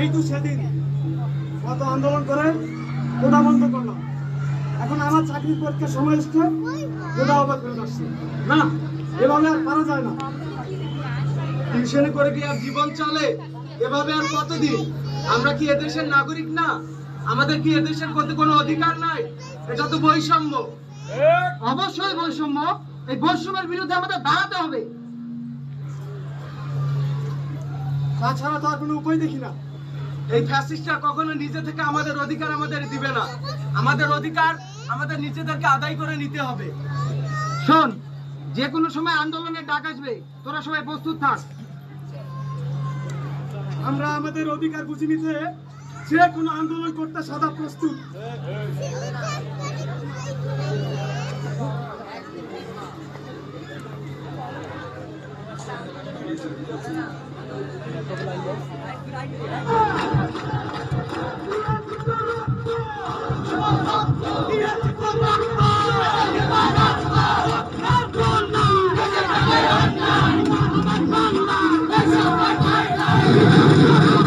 এই তো সেদিন কত আন্দোলন করে কোটা বন্ধ করলাম, এখন আমার চাকরির পরীক্ষার সময় এসছে, কোটা আবার ফেরত আসছে না। এভাবে আর পারা যায় না। টিউশনি করে কি আর জীবন চলে? এভাবে আর কতদিন? আমরা কি এদেশের নাগরিক না? আমাদের কি এদেশের প্রতি কোনো অধিকার নাই? এটা তো বৈষম্য। অবশ্যই বৈষম্য। এই বৈষম্যের বিরুদ্ধে আমাদের দাঁড়াতে হবে। তাছাড়া তো আর কোনো উপায় দেখি না। এই ফ্যাসিস্টরা কখনো নিজে থেকে আমাদের অধিকার আমাদের দিবে না। আমাদের অধিকার আমাদের নিজেদেরকে আদায় করে নিতে হবে। শোন, যে কোনো সময় আন্দোলনের ডাক আসবে, তোরা সবাই প্রস্তুত থাক। আমরা আমাদের অধিকার বুঝে নিতে যে কোনো আন্দোলন করতে সদা প্রস্তুত। Let's go!